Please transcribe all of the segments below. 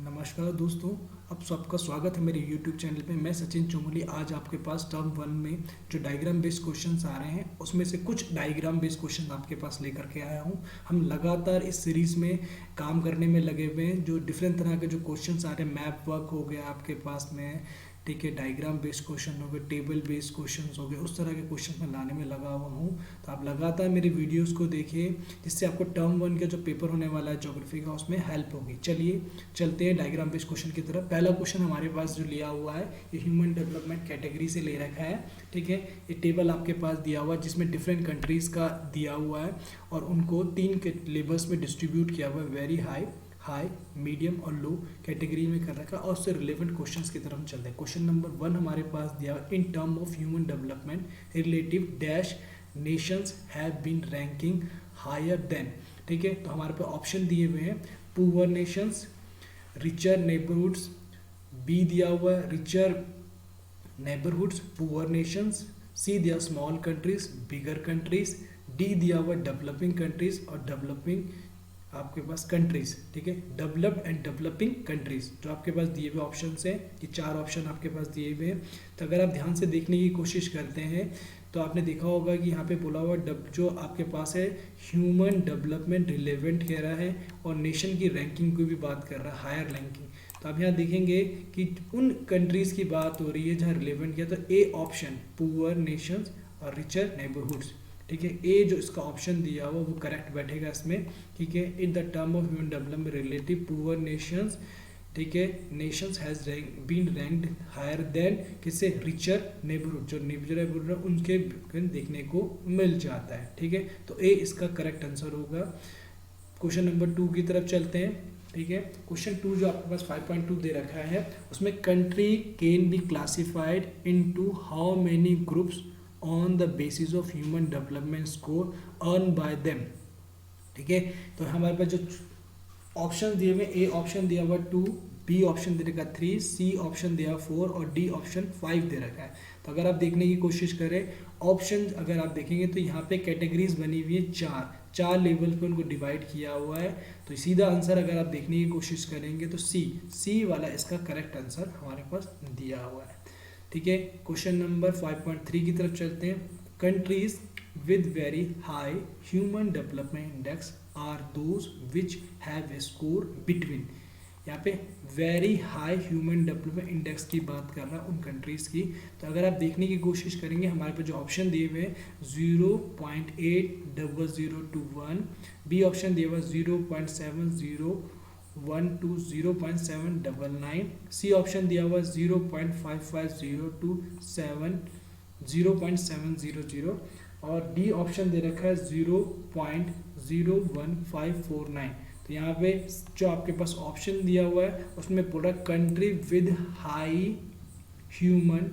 नमस्कार दोस्तों, आप सबका स्वागत है मेरे YouTube चैनल पे। मैं सचिन चुंगली आज आपके पास टर्म वन में जो डायग्राम बेस्ड क्वेश्चंस आ रहे हैं उसमें से कुछ डायग्राम बेस्ड क्वेश्चन आपके पास लेकर के आया हूं। हम लगातार इस सीरीज में काम करने में लगे हुए हैं। जो डिफरेंट तरह के जो क्वेश्चंस आ रहे हैं, मैप वर्क हो गया आपके पास में, ठीक है, डायग्राम बेस्ड क्वेश्चन हो गए, टेबल बेस्ड क्वेश्चंस हो गए, उस तरह के क्वेश्चन मैं लाने में लगा हुआ हूँ। तो आप लगातार मेरे वीडियोस को देखिए, जिससे आपको टर्म वन का जो पेपर होने वाला है ज्योग्राफी का, उसमें हेल्प होगी। चलिए चलते हैं डायग्राम बेस्ड क्वेश्चन की तरफ। पहला क्वेश्चन हमारे पास जो लिया हुआ है, ये ह्यूमन डेवलपमेंट कैटेगरी से ले रखा है, ठीक है। ये टेबल आपके पास दिया हुआ है जिसमें डिफरेंट कंट्रीज़ का दिया हुआ है और उनको 3 के लेवल्स में डिस्ट्रीब्यूट किया हुआ है, वेरी हाई, मीडियम और लो कैटेगरी में कर रखा है। और उससे रिलेवेंट क्वेश्चंस की तरफ हम चलते हैं। क्वेश्चन नंबर 1 हमारे पास दिया, in term of human development relative dash nations have been ranking higher than, ठीक है। तो हमारे पास ऑप्शन दिए हुए हैं, poor nations, richer neighbourhoods, B दिया हुआ है richer neighbourhoods, poor nations, C दिया small countries, bigger countries, D दिया हुआ डेवलपिंग कंट्रीज और डेवलपिंग आपके पास कंट्रीज, ठीक है, डेवलप्ड एंड डेवलपिंग कंट्रीज। जो आपके पास दिए हुए ऑप्शन हैं, ये 4 ऑप्शन आपके पास दिए हुए हैं। तो अगर आप ध्यान से देखने की कोशिश करते हैं तो आपने देखा होगा कि यहाँ पे बोला हुआ जो आपके पास है ह्यूमन डेवलपमेंट रिलेवेंट कह रहा है और नेशन की रैंकिंग की भी बात कर रहा है, हायर रैंकिंग। तो आप यहाँ देखेंगे कि उन कंट्रीज़ की बात हो रही है जहाँ रिलेवेंट किया, तो ए ऑप्शन पुअर नेशंस और रिचर नेबरहुड्स, ठीक है। ए जो इसका ऑप्शन दिया हुआ वो करेक्ट बैठेगा इसमें, ठीक है। In the term of human development relative poor nations, ठीक है, nations has been ranked higher than किससे, रिचर नेबरहुड, जो रिचर नेबरहुड उनके देखने को मिल जाता है, ठीक है। तो ए इसका करेक्ट आंसर होगा। क्वेश्चन नंबर 2 की तरफ चलते हैं, ठीक है। क्वेश्चन 2 जो आपके पास 5.2 दे रखा है, उसमें country can be classified into how many groups on the basis of human development score earn by them, ठीक है। तो हमारे पास जो ऑप्शन दिए हुए, ए ऑप्शन दिया हुआ 2, बी ऑप्शन दे रखा 3, सी ऑप्शन दिया 4 और डी ऑप्शन 5 दे रखा है। तो अगर आप देखने की कोशिश करें ऑप्शन, अगर आप देखेंगे तो यहाँ पे कैटेगरीज बनी हुई है, चार लेवल पे उनको डिवाइड किया हुआ है। तो सीधा आंसर अगर आप देखने की कोशिश करेंगे तो सी वाला इसका करेक्ट आंसर हमारे पास दिया हुआ है, ठीक है। क्वेश्चन नंबर 5.3 की तरफ चलते हैं। Countries with very high human development index are those which have a score between, यहाँ पे very high human development index की बात कर रहा है उन कंट्रीज़ की। तो अगर आप देखने की कोशिश करेंगे हमारे पास जो ऑप्शन दिए हुए हैं 0.80021, बी ऑप्शन दिया हुआ 0.701 to 0.799, सी ऑप्शन दिया हुआ 0.5502 to 0.700 और डी ऑप्शन दे रखा है 0.01549। तो यहाँ पे जो आपके पास ऑप्शन दिया हुआ है उसमें पूरा country with high human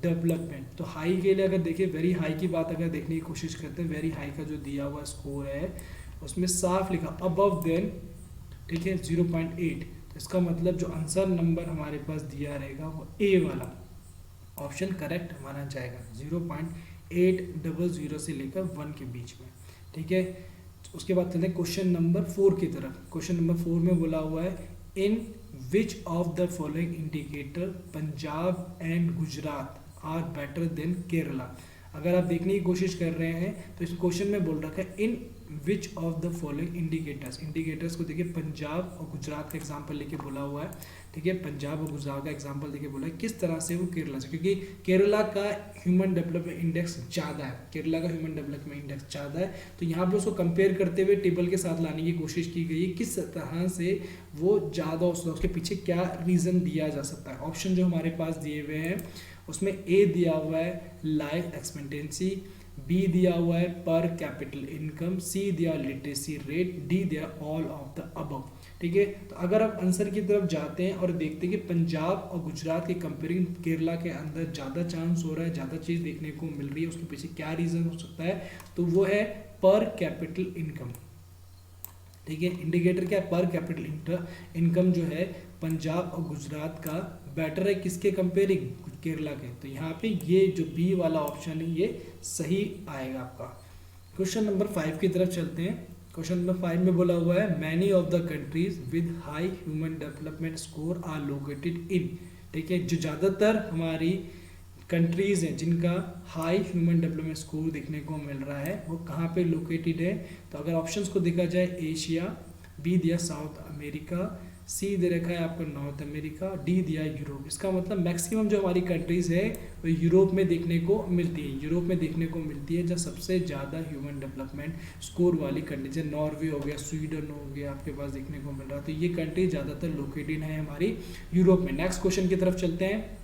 development. तो हाई के लिए अगर देखिए, वेरी हाई की बात अगर देखने की कोशिश करते हैं, वेरी हाई का जो दिया हुआ स्कोर है उसमें साफ लिखा अबव देन, ठीक है, 0.8। तो इसका मतलब जो आंसर नंबर हमारे पास दिया रहेगा वो ए वाला ऑप्शन करेक्ट माना जाएगा, 0.800 से लेकर 1 के बीच में, ठीक है। उसके बाद चलते हैं क्वेश्चन नंबर 4 की तरफ। क्वेश्चन नंबर 4 में बोला हुआ है, in which of the following indicator Punjab and Gujarat are better than Kerala. अगर आप देखने की कोशिश कर रहे हैं तो इस क्वेश्चन में बोल रखा है in which of the following indicators को देखिए, पंजाब और गुजरात का एग्जाम्पल लेके बोला हुआ है, ठीक है। पंजाब और गुजरात का एग्जाम्पल लेके बोला है, किस तरह से वो केरला से, क्योंकि केरला का ह्यूमन डेवलपमेंट इंडेक्स ज़्यादा है, तो यहाँ पे उसको कंपेयर करते हुए टेबल के साथ लाने की कोशिश की गई है, किस तरह से वो ज़्यादा, उसके पीछे क्या रीज़न दिया जा सकता है। ऑप्शन जो हमारे पास दिए हुए हैं उसमें ए दिया हुआ है लाइफ एक्सपेक्टेंसी, बी दिया हुआ है पर कैपिटल इनकम, सी दिया लिटरेसी रेट, डी दिया ऑल ऑफ द अबव, ठीक है। तो अगर आप आंसर की तरफ जाते हैं और देखते हैं कि पंजाब और गुजरात के कंपेयरिंग केरला के अंदर ज़्यादा चांस हो रहा है, ज़्यादा चीज़ देखने को मिल रही है, उसके पीछे क्या रीज़न हो सकता है, तो वो है पर कैपिटल इनकम, ठीक है। इंडिकेटर क्या है, पर कैपिटल इनकम जो है पंजाब और गुजरात का बेटर है किसके कंपेयरिंग, केरला के। तो यहाँ पे ये जो बी वाला ऑप्शन है ये सही आएगा आपका। क्वेश्चन नंबर 5 की तरफ चलते हैं। क्वेश्चन नंबर 5 में बोला हुआ है many of the countries with high human development score are located in, ठीक है, जो ज़्यादातर हमारी कंट्रीज़ हैं जिनका हाई ह्यूमन डेवलपमेंट स्कोर देखने को मिल रहा है वो कहाँ पे लोकेटेड है। तो अगर ऑप्शंस को देखा जाए एशिया, बी दिया साउथ अमेरिका, सी दे रखा है आपका नॉर्थ अमेरिका, डी दिया यूरोप। इसका मतलब मैक्सिमम जो हमारी कंट्रीज़ है वो यूरोप में देखने को मिलती है, यूरोप में देखने को मिलती है जहाँ सबसे ज़्यादा ह्यूमन डेवलपमेंट स्कोर वाली कंट्री, जैसे नॉर्वे हो गया, स्वीडन हो गया, आपके पास देखने को मिल रहा है। तो ये कंट्री ज़्यादातर लोकेटेड है हमारी यूरोप में। नेक्स्ट क्वेश्चन की तरफ चलते हैं।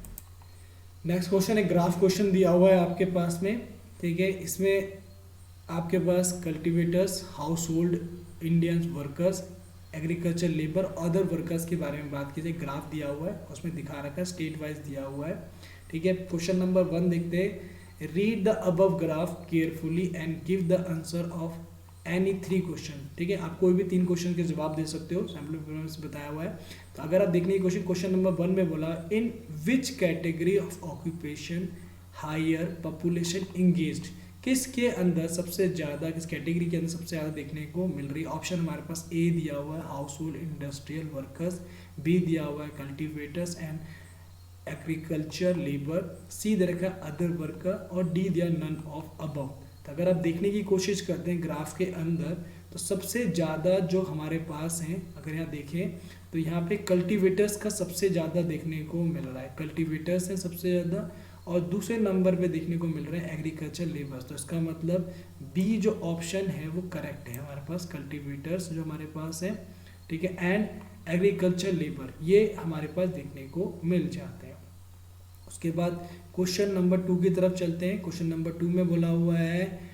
नेक्स्ट क्वेश्चन एक ग्राफ क्वेश्चन दिया हुआ है आपके पास में, ठीक है। इसमें आपके पास cultivators, household Indian workers, agriculture labour, other workers के बारे में बात की जाए। ग्राफ दिया हुआ है, उसमें दिखा रखा है, स्टेट वाइज दिया हुआ है, ठीक है। क्वेश्चन नंबर 1 देखते हैं। Read the above graph carefully and give the answer of any 3 question, ठीक है। आप कोई भी 3 क्वेश्चन के जवाब दे सकते हो, सैम्पल पेपर से बताया हुआ है। तो अगर आप देखने की क्वेश्चन नंबर 1 में बोला in which category of occupation higher population engaged, किसके अंदर सबसे ज़्यादा, किस कैटेगरी के अंदर सबसे ज़्यादा देखने को मिल रही है। ऑप्शन हमारे पास ए दिया हुआ है household industrial workers, B दिया हुआ है cultivators and agriculture labour, C दे रखा है अदर वर्कर और डी दिया नन ऑफ अबव। तो अगर आप देखने की कोशिश करते हैं ग्राफ के अंदर तो सबसे ज़्यादा जो हमारे पास हैं, अगर यहाँ देखें तो यहाँ पे कल्टिवेटर्स का सबसे ज़्यादा देखने को मिल रहा है, कल्टिवेटर्स हैं सबसे ज़्यादा, और दूसरे नंबर पे देखने को मिल रहा है एग्रीकल्चर लेबर्स। तो इसका मतलब बी जो ऑप्शन है वो करेक्ट है हमारे पास, कल्टिवेटर्स जो हमारे पास है, ठीक है, एंड एग्रीकल्चर लेबर ये हमारे पास देखने को मिल जाते हैं। उसके बाद क्वेश्चन नंबर 2 की तरफ चलते हैं। क्वेश्चन नंबर 2 में बोला हुआ है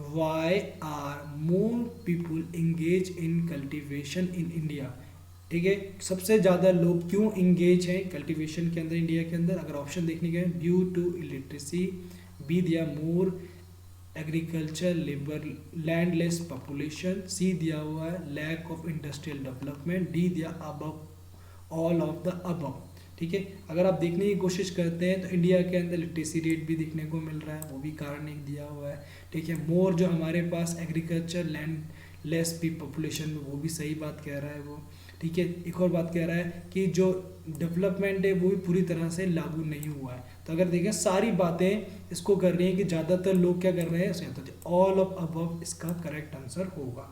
why are more people engage in cultivation in India, ठीक है। सबसे ज़्यादा लोग क्यों इंगेज हैं कल्टीवेशन के अंदर इंडिया के अंदर। अगर ऑप्शन देखने के ड्यू टू इलिटरेसी, बी दिया more agriculture labour landless population, C दिया हुआ है lack of industrial development, D दिया above all of the above, ठीक है। अगर आप देखने की कोशिश करते हैं तो इंडिया के अंदर लिटरेसी रेट भी देखने को मिल रहा है, वो भी कारण एक दिया हुआ है, ठीक है। मोर जो हमारे पास एग्रीकल्चर लैंड लेस भी पॉपुलेशन, वो भी सही बात कह रहा है वो, ठीक है। एक और बात कह रहा है कि जो डेवलपमेंट है वो भी पूरी तरह से लागू नहीं हुआ है। तो अगर देखें सारी बातें इसको कर रही हैं कि ज़्यादातर लोग क्या कर रहे हैं, तो ऑल ऑफ अबव इसका करेक्ट आंसर होगा,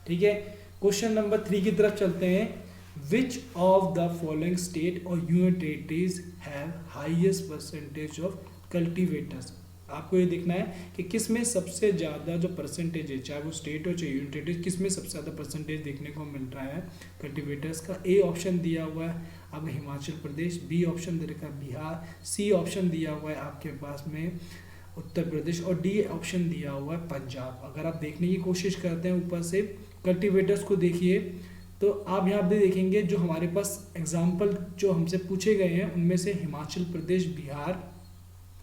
ठीक है। क्वेश्चन नंबर 3 की तरफ चलते हैं। Which of the following state और union territories have highest percentage of cultivators. आपको ये देखना है कि किस में सबसे ज़्यादा जो परसेंटेज है, चाहे वो स्टेट हो चाहे यूनियन टेरिटरी, किस में सबसे ज़्यादा परसेंटेज देखने को मिल रहा है कल्टिवेटर्स का। ए ऑप्शन दिया हुआ है अब हिमाचल प्रदेश, बी ऑप्शन दे रखा है बिहार, सी ऑप्शन दिया हुआ है आपके पास में उत्तर प्रदेश और डी ऑप्शन दिया हुआ है पंजाब। अगर आप देखने की कोशिश करते हैं ऊपर से कल्टिवेटर्स को देखिए तो आप यहाँ पे देखेंगे जो हमारे पास एग्जाम्पल जो हमसे पूछे गए हैं उनमें से हिमाचल प्रदेश, बिहार,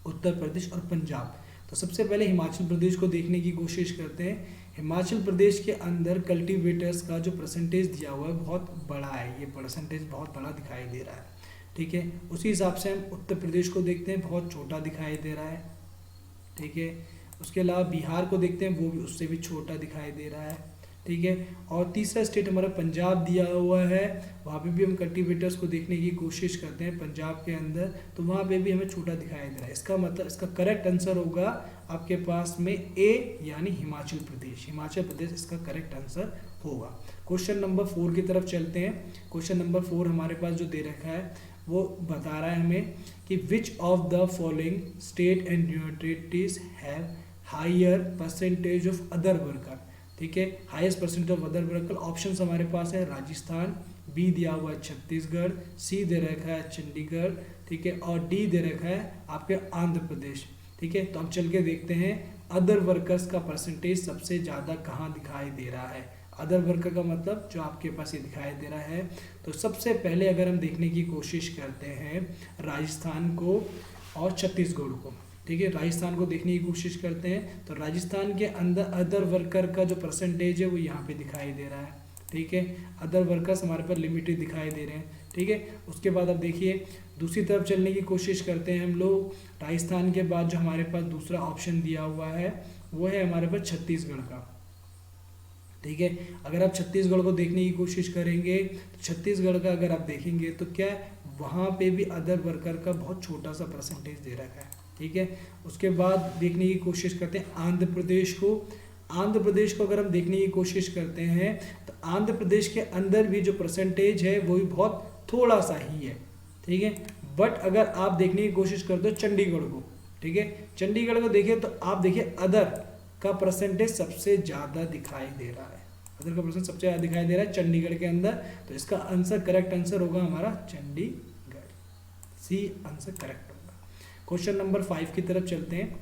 उत्तर प्रदेश और पंजाब। तो सबसे पहले हिमाचल प्रदेश को देखने की कोशिश करते हैं। हिमाचल प्रदेश के अंदर कल्टीवेटर्स का जो परसेंटेज दिया हुआ है बहुत बड़ा है, ये परसेंटेज बहुत बड़ा दिखाई दे रहा है, ठीक है। उसी हिसाब से हम उत्तर प्रदेश को देखते हैं, बहुत छोटा दिखाई दे रहा है, ठीक है। उसके अलावा बिहार को देखते हैं, वो भी उससे भी छोटा दिखाई दे रहा है, ठीक है। और तीसरा स्टेट हमारा पंजाब दिया हुआ है, वहाँ पे भी हम कल्टीवेटर्स को देखने की कोशिश करते हैं पंजाब के अंदर, तो वहाँ पे भी हमें छोटा दिखाई दे रहा है। इसका मतलब इसका करेक्ट आंसर होगा आपके पास में ए यानी हिमाचल प्रदेश। हिमाचल प्रदेश इसका करेक्ट आंसर होगा। क्वेश्चन नंबर 4 की तरफ चलते हैं। क्वेश्चन नंबर 4 हमारे पास जो दे रखा है वो बता रहा है हमें कि which of the following state and union territories have higher percentage of other worker, ठीक है। Highest percentage of other worker options हमारे पास है राजस्थान, बी दिया हुआ है छत्तीसगढ़, सी दे रखा है चंडीगढ़, ठीक है, और डी दे रखा है आपके आंध्र प्रदेश, ठीक है। तो हम चल के देखते हैं अदर वर्कर्स का परसेंटेज सबसे ज़्यादा कहाँ दिखाई दे रहा है। अदर वर्कर का मतलब जो आपके पास ये दिखाई दे रहा है, तो सबसे पहले अगर हम देखने की कोशिश करते हैं राजस्थान को और छत्तीसगढ़ को, ठीक है। राजस्थान को देखने की कोशिश करते हैं तो राजस्थान के अंदर अदर वर्कर का जो परसेंटेज है वो यहाँ पे दिखाई दे रहा है, ठीक है। अदर वर्कर्स हमारे पास लिमिटेड दिखाई दे रहे हैं, ठीक है। उसके बाद अब देखिए दूसरी तरफ चलने की कोशिश करते हैं हम लोग। राजस्थान के बाद जो हमारे पास दूसरा ऑप्शन दिया हुआ है वो है हमारे पास छत्तीसगढ़ का, ठीक है। अगर आप छत्तीसगढ़ को देखने की कोशिश करेंगे तो छत्तीसगढ़ का अगर आप देखेंगे तो क्या वहाँ पे भी अदर वर्कर का बहुत छोटा सा परसेंटेज दे रखा है, ठीक है। उसके बाद देखने की कोशिश करते हैं आंध्र प्रदेश को। आंध्र प्रदेश को अगर हम देखने की कोशिश करते हैं तो आंध्र प्रदेश के अंदर भी जो परसेंटेज है वो भी बहुत थोड़ा सा ही है, ठीक है। बट अगर आप देखने की कोशिश करते हो चंडीगढ़ को, ठीक है, चंडीगढ़ को देखिए तो आप देखिए अदर का परसेंटेज सबसे ज़्यादा दिखाई दे रहा है, अदर का परसेंट सबसे ज़्यादा दिखाई दे रहा है चंडीगढ़ के अंदर। तो इसका आंसर, करेक्ट आंसर होगा हमारा चंडीगढ़, सी आंसर करेक्ट होगा। क्वेश्चन नंबर 5 की तरफ चलते हैं,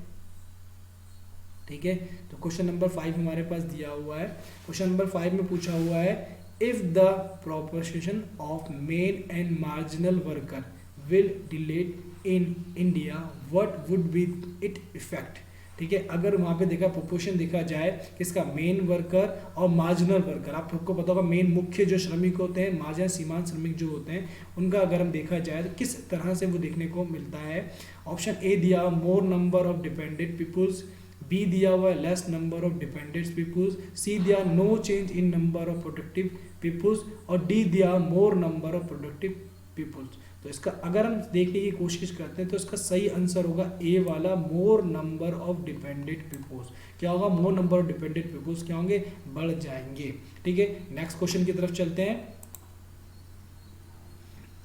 ठीक है। तो क्वेश्चन नंबर 5 हमारे पास दिया हुआ है। क्वेश्चन नंबर 5 में पूछा हुआ है if the proportion of main and marginal worker will delete in India what would be it effect, ठीक है। अगर वहाँ पे देखा प्रोपोर्शन देखा जाए किसका, मेन वर्कर और मार्जिनल वर्कर, आप सबको पता होगा मेन मुख्य जो श्रमिक होते हैं, मार्जिनल सीमांत श्रमिक जो होते हैं उनका अगर हम देखा जाए तो किस तरह से वो देखने को मिलता है। ऑप्शन ए दिया more number of dependent peoples, B दिया हुआ है less number of dependent peoples, C दिया no change in number of productive peoples और डी दिया more number of productive peoples. तो इसका अगर हम देखने की कोशिश करते हैं तो इसका सही आंसर होगा ए वाला more number of dependent peoples. क्या होगा, more number of dependent peoples क्या होंगे, बढ़ जाएंगे, ठीक है। नेक्स्ट क्वेश्चन की तरफ चलते हैं,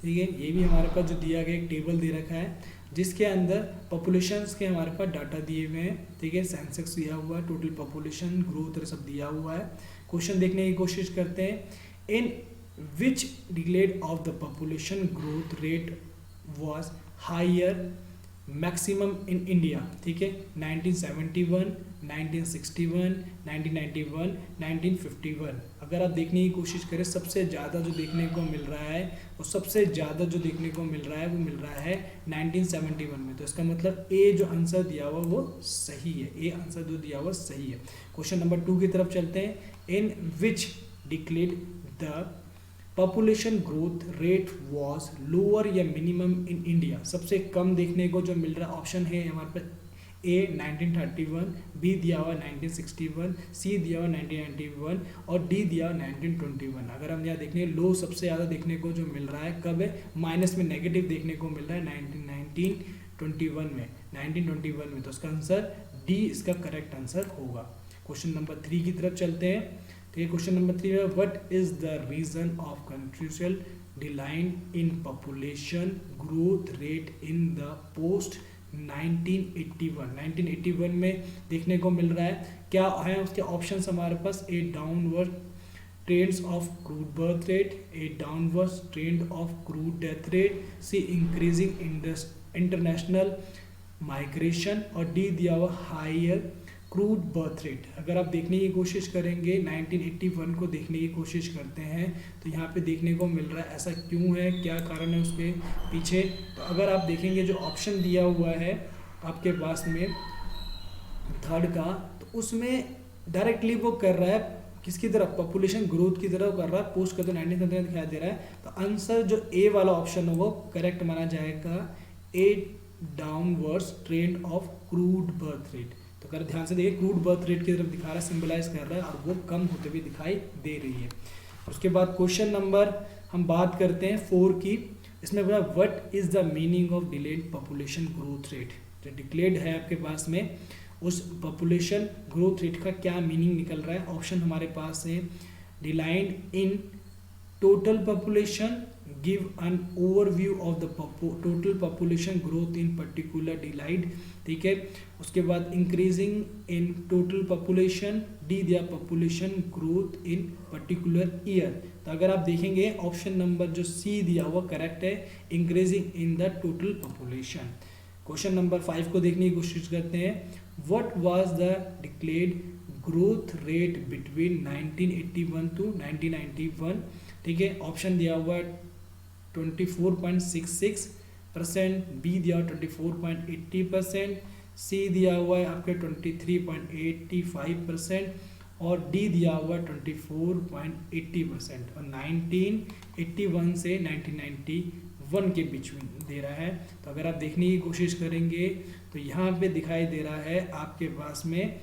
ठीक है। ये भी हमारे पास जो दिया गया एक टेबल दे रखा है जिसके अंदर पॉपुलेशंस के हमारे पास डाटा दिए हुए हैं, ठीक है। सेंसेक्स दिया हुआ है, टोटल पॉपुलेशन, ग्रोथ सब दिया हुआ है। क्वेश्चन देखने की कोशिश करते हैं इन which decade of the population growth rate was higher maximum in India, ठीक है। 1971, 1961, 1991, 1951। अगर आप देखने की कोशिश करें सबसे ज़्यादा जो देखने को मिल रहा है वो सबसे ज़्यादा जो देखने को मिल रहा है वो मिल रहा है 1971 में। तो इसका मतलब ए जो आंसर दिया हुआ वो सही है, ए आंसर जो दिया हुआ सही है। क्वेश्चन नंबर 2 की तरफ चलते हैं in which decade the population growth rate was lower या मिनिमम इन इंडिया, सबसे कम देखने को जो मिल रहा है ऑप्शन है हमारे पास ए 1931, बी दिया हुआ 1961, सी दिया हुआ 1991 और डी दिया हुआ 1921। अगर हम यहाँ देखें लो सबसे ज़्यादा देखने को जो मिल रहा है कब है, माइनस में नेगेटिव देखने को मिल रहा है 1921 में, 1921 में। तो इसका आंसर डी इसका करेक्ट आंसर होगा। क्वेश्चन नंबर 3 की तरफ चलते हैं, ठीक है। क्वेश्चन नंबर 3 है what is the reason of continual decline in population growth rate in the post 1981। 1981 में देखने को मिल रहा है, क्या है उसके ऑप्शंस हमारे पास, A downward trends of crude birth rate, A downward trend of crude death rate, C increasing international migration और डी दिया हुआ हायर क्रूड बर्थ रेट। अगर आप देखने की कोशिश करेंगे 1981 को देखने की कोशिश करते हैं तो यहाँ पे देखने को मिल रहा है ऐसा क्यों है, क्या कारण है उसके पीछे। तो अगर आप देखेंगे जो ऑप्शन दिया हुआ है आपके पास में थर्ड का, तो उसमें डायरेक्टली वो कर रहा है किसकी तरफ, पॉपुलेशन ग्रोथ की तरफ कर रहा है, पोस्ट कर तो 1970 दिखाई दे रहा है। तो आंसर जो ए वाला ऑप्शन है वो करेक्ट माना जाएगा, A downwards trend of crude birth rate. तो अगर ध्यान से देखिए क्रूड बर्थ रेट की तरफ दिखा रहा है, सिंबलाइज कर रहा है और वो कम होते हुए दिखाई दे रही है। उसके बाद क्वेश्चन नंबर हम बात करते हैं 4 की, इसमें बोला what is the meaning of delayed population growth rate. जो डिक्लेयर्ड है आपके पास में उस पॉपुलेशन ग्रोथ रेट का क्या मीनिंग निकल रहा है। ऑप्शन हमारे पास है decline in total population, give an overview of the total population growth in particular decade, ठीक है। उसके बाद increasing in total population, D दिया population growth in particular year. तो अगर आप देखेंगे ऑप्शन नंबर जो सी दिया हुआ करेक्ट है, increasing in the total population. Question number 5 को देखने की कोशिश करते हैं, what was the declared growth rate between 1981 to 1991, ठीक है। ऑप्शन दिया हुआ 24.66%, बी दिया 24.80%, सी दिया हुआ है आपके 23.85% और डी दिया हुआ 24.80%। और 1981 से 1991 के बीच में दे रहा है। तो अगर आप देखने की कोशिश करेंगे तो यहाँ पे दिखाई दे रहा है आपके पास में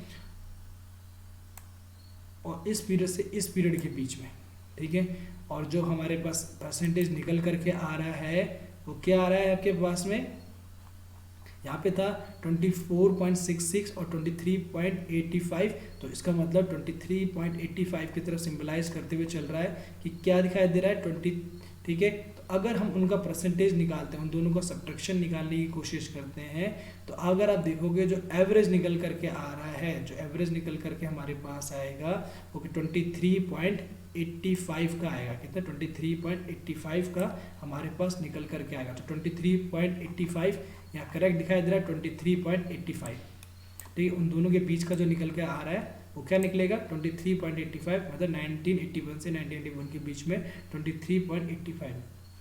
और इस पीरियड से इस पीरियड के बीच में, ठीक है। और जो हमारे पास परसेंटेज निकल करके आ रहा है वो क्या आ रहा है आपके पास में, यहाँ पे था 24.66 और 23.85, तो इसका मतलब 23.85 की तरफ सिंबलाइज करते हुए चल रहा है कि क्या दिखाई दे रहा है 20, ठीक है। तो अगर हम उनका परसेंटेज निकालते हैं, उन दोनों का सब्ट्रैक्शन निकालने की कोशिश करते हैं, तो अगर आप देखोगे जो एवरेज निकल करके आ रहा है, जो एवरेज निकल करके हमारे पास आएगा वो कि 23.85 का आएगा। कितना, 23.85 का हमारे पास निकल करके आएगा। तो 23.85 यहाँ करेक्ट दिखाई दे रहा है 23.85, ठीक है। उन दोनों के बीच का जो निकल के आ रहा है वो क्या निकलेगा 23.85, मतलब 1981 से 1981 के बीच में 23.85,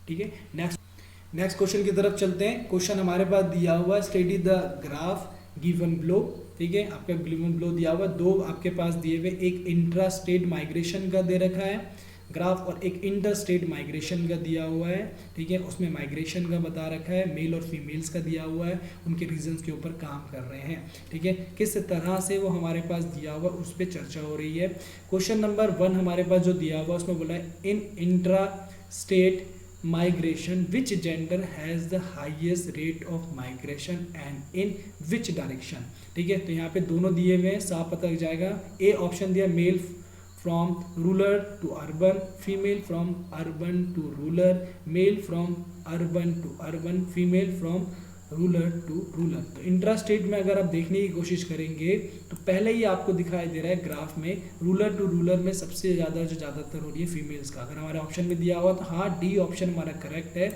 ठीक है। नेक्स्ट क्वेश्चन की तरफ चलते हैं। क्वेश्चन हमारे पास दिया हुआ है, study the graph given below, ठीक है। आपका गिवन ब्लो दिया हुआ है, दो आपके पास दिए हुए, एक इंट्रा स्टेट माइग्रेशन का दे रखा है ग्राफ और एक इंटर स्टेट माइग्रेशन का दिया हुआ है, ठीक है। उसमें माइग्रेशन का बता रखा है, मेल और फीमेल्स का दिया हुआ है, उनके रीजंस के ऊपर काम कर रहे हैं, ठीक है। किस तरह से वो हमारे पास दिया हुआ उस पर चर्चा हो रही है। क्वेश्चन नंबर 1 हमारे पास जो दिया हुआ उसमें बोला है इन intra state migration which gender has the highest rate of migration and in which direction, ठीक है। तो यहाँ पे दोनों दिए हुए हैं, साफ पता लग जाएगा। ए ऑप्शन दिया mail from rural to urban, female from urban to rural, male from urban to urban, female from rural to rural। तो इंट्रा स्टेट में अगर आप देखने की कोशिश करेंगे तो पहले ही आपको दिखाई दे रहा है ग्राफ में रूरल टू रूरल में सबसे ज़्यादा जो ज़्यादातर हो रही है फीमेल्स का। अगर हमारे ऑप्शन में दिया हुआ तो हाँ डी ऑप्शन हमारा करेक्ट है,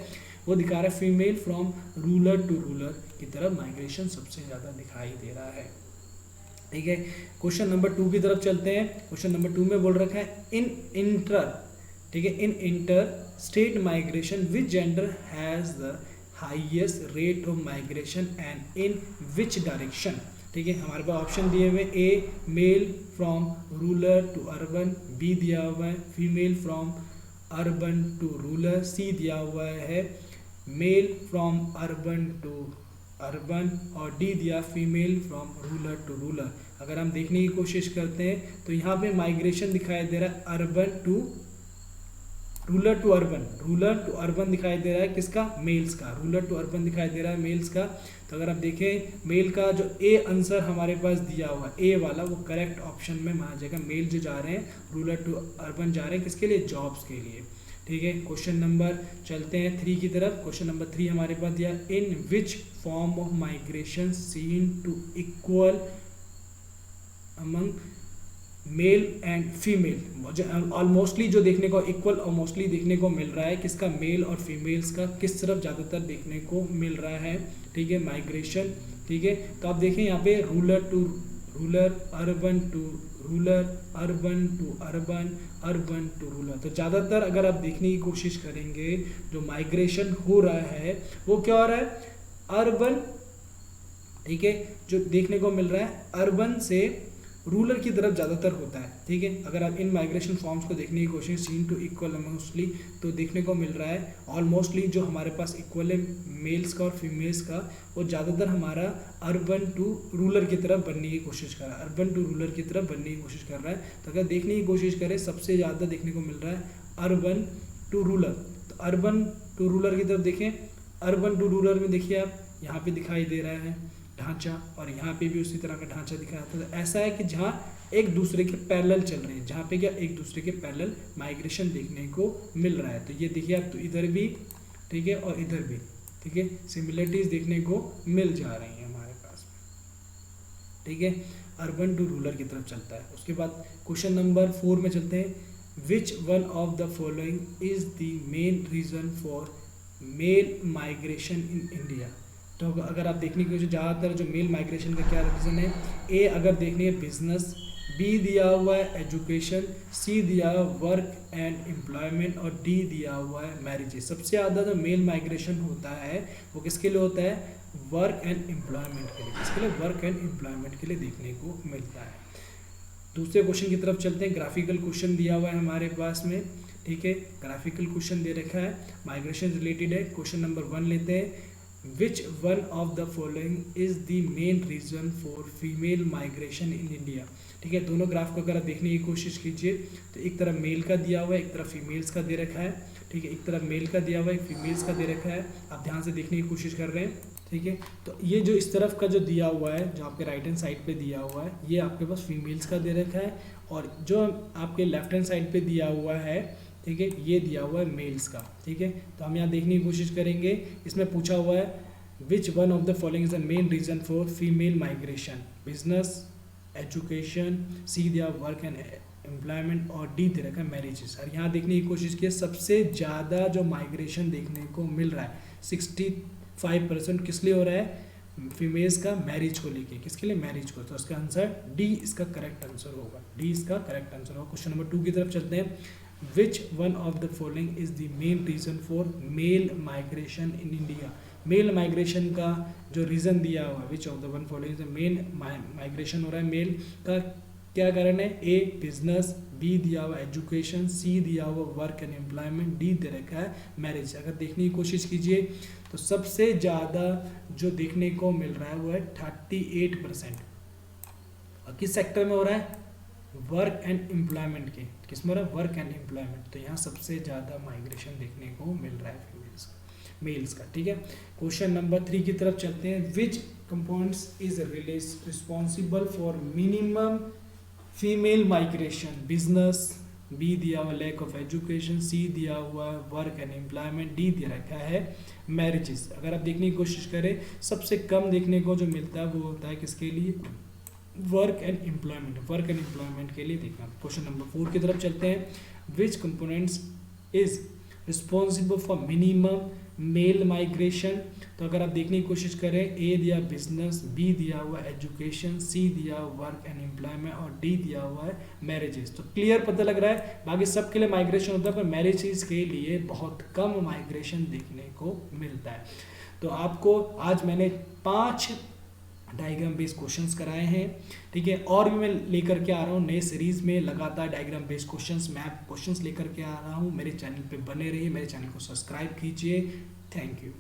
वो दिखा रहा है female from rural to rural की तरफ माइग्रेशन सबसे ज़्यादा दिखाई दे रहा है, ठीक है। क्वेश्चन नंबर 2 की तरफ चलते हैं। क्वेश्चन नंबर 2 में बोल रखा है इन इंटर, ठीक है, in inter state migration which gender has the highest rate of migration and in which direction, ठीक है। हमारे पास ऑप्शन दिए हुए A male from rural to urban, B दिया हुआ है female from urban to rural, C दिया हुआ है male from urban to urban और डी दिया female from rural to rural. अगर हम देखने की कोशिश करते हैं तो यहाँ पे माइग्रेशन दिखाई दे रहा है urban to rural to urban, rural to urban दिखाई दे रहा है किसका, मेल्स का, रूरल टू अर्बन दिखाई दे रहा है मेल्स का। तो अगर आप देखें मेल का जो ए आंसर हमारे पास दिया हुआ ए वाला वो करेक्ट ऑप्शन में माना जाएगा। मेल जो जा रहे हैं रूरल टू अर्बन जा रहे हैं किसके लिए, जॉब्स के लिए, ठीक है। क्वेश्चन नंबर चलते हैं 3 की तरफ। क्वेश्चन नंबर 3 हमारे पास दिया in which form of migration seen to equal among male and female. Almostly जो देखने को इक्वल और मोस्टली देखने को मिल रहा है किसका, मेल और फीमेल्स का किस तरफ ज़्यादातर देखने को मिल रहा है, ठीक है, माइग्रेशन, ठीक है। तो आप देखें यहाँ पे rural to rural, urban to rural, urban to urban, urban to rural. तो ज़्यादातर अगर आप देखने की कोशिश करेंगे जो माइग्रेशन हो रहा है वो क्या हो रहा है, अर्बन, ठीक है, जो देखने को मिल रहा है अर्बन से रूरल की तरफ ज़्यादातर होता है, ठीक है। अगर आप इन माइग्रेशन फॉर्म्स को देखने की कोशिश सीन टू इक्वल मोस्टली तो देखने को मिल रहा है ऑलमोस्टली जो हमारे पास इक्वल है मेल्स का और फीमेल्स का वो ज़्यादातर हमारा अर्बन टू रूरल की तरफ बनने की कोशिश कर रहा है, अर्बन टू रूरल की तरफ बनने की कोशिश कर रहा है। तो अगर देखने की कोशिश करें सबसे ज़्यादा देखने को मिल रहा है अर्बन टू रूरल। तो अर्बन टू रूरल की तरफ देखें, अर्बन टू रूरल में देखिए आप यहाँ पे दिखाई दे रहा है ढांचा और यहाँ पे भी उसी तरह का ढांचा दिखाया था। तो ऐसा है कि जहाँ एक दूसरे के पैरेलल चल रहे हैं, जहाँ पे क्या एक दूसरे के पैरेलल माइग्रेशन देखने को मिल रहा है। तो ये देखिए आप, तो इधर भी, ठीक है, और इधर भी, ठीक है, सिमिलरिटीज देखने को मिल जा रही हैं हमारे पास, ठीक है। अर्बन टू रूरल की तरफ चलता है। उसके बाद क्वेश्चन नंबर 4 में चलते हैं। Which one of the following is the main reason for male migration in India. तो अगर आप देखने की ज़्यादातर जो मेल माइग्रेशन का क्या रीज़न है, ए अगर देखने बिजनेस, बी दिया हुआ है एजुकेशन, सी दिया हुआ वर्क एंड एम्प्लॉयमेंट और डी दिया हुआ है मैरिजेस। सबसे ज़्यादा जो मेल माइग्रेशन होता है वो किसके लिए होता है, वर्क एंड एम्प्लॉयमेंट के लिए, किसके लिए, वर्क एंड एम्प्लॉयमेंट के लिए देखने को मिलता है। दूसरे क्वेश्चन की तरफ चलते हैं। ग्राफिकल क्वेश्चन दिया हुआ है हमारे पास में, ठीक है, ग्राफिकल क्वेश्चन दे रखा है, माइग्रेशन रिलेटेड है। क्वेश्चन नंबर 1 लेते हैं। Which one of the following is the main reason for female migration in India. ठीक है, दोनों ग्राफ को अगर आप देखने की कोशिश कीजिए तो एक तरफ मेल का दिया हुआ है, एक तरफ फीमेल्स का दे रखा है। ठीक है, एक तरफ मेल का दिया हुआ है, एक फीमेल्स का दे रखा है। आप ध्यान से देखने की कोशिश कर रहे हैं। ठीक है, तो ये जो इस तरफ का जो दिया हुआ है, जो आपके राइट हैंड साइड पे दिया हुआ है, ये आपके पास फीमेल्स का दे रखा है, और जो आपके लेफ्ट हैंड साइड पे दिया हुआ है, ठीक है, ये दिया हुआ है मेल्स का। ठीक है, तो हम यहाँ देखने की कोशिश करेंगे। इसमें पूछा हुआ है which one of the following is the main reason for female migration, business, education, C दिया वर्क एंड एम्प्लॉयमेंट, और डी दे रखा है मैरिजेस। और यहाँ देखने की कोशिश की सबसे ज़्यादा जो माइग्रेशन देखने को मिल रहा है 65% किस लिए हो रहा है, फीमेल्स का मैरिज को लेके। किसके लिए, मैरिज को। तो इसका आंसर डी इसका करेक्ट आंसर होगा, डी इसका करेक्ट आंसर होगा। क्वेश्चन नंबर 2 की तरफ चलते हैं। Which one of the following is the main reason for male migration in India. Male migration का जो रीज़न दिया हुआ है, which of the one following main migration हो रहा है मेल का, क्या कारण है, ए बिजनेस, बी दिया हुआ एजुकेशन, सी दिया हुआ वर्क एंड एम्प्लॉयमेंट, डी दे रखा है मैरिज। अगर देखने की कोशिश कीजिए तो सबसे ज़्यादा जो देखने को मिल रहा है वो है 38%। और किस सेक्टर में हो रहा है, वर्क एंड एम्प्लॉयमेंट के। किस में हो रहा है, वर्क एंड एम्प्लॉयमेंट। तो यहाँ सबसे ज़्यादा माइग्रेशन देखने को मिल रहा है फीमेल्स का, मेल्स का। ठीक है, क्वेश्चन नंबर 3 की तरफ चलते हैं। Which components is responsible for minimum female migration, business, B दिया हुआ लैक ऑफ एजुकेशन, सी दिया हुआ वर्क एंड एम्प्लॉयमेंट, डी दिया रखा है मैरिजेस। अगर आप देखने की कोशिश करें सबसे कम देखने को जो मिलता है वो होता है किसके लिए, work and employment. Work and employment के लिए देखना। क्वेश्चन नंबर 4 की तरफ चलते हैं। Which components is responsible for minimum male migration. तो अगर आप देखने की कोशिश करें, ए दिया बिजनेस, बी दिया हुआ एजुकेशन, सी दिया वर्क एंड एम्प्लॉयमेंट, और डी दिया हुआ है मैरिजेस। तो क्लियर पता लग रहा है, बाकी सबके लिए माइग्रेशन होता है पर मैरिजेस के लिए बहुत कम माइग्रेशन देखने को मिलता है। तो आपको आज मैंने 5 डायग्राम बेस्ड क्वेश्चंस कराए हैं। ठीक है, और भी मैं लेकर के आ रहा हूँ नए सीरीज में लगातार diagram based questions, map questions लेकर के आ रहा हूँ। मेरे चैनल पे बने रहिए, मेरे चैनल को सब्सक्राइब कीजिए। Thank you.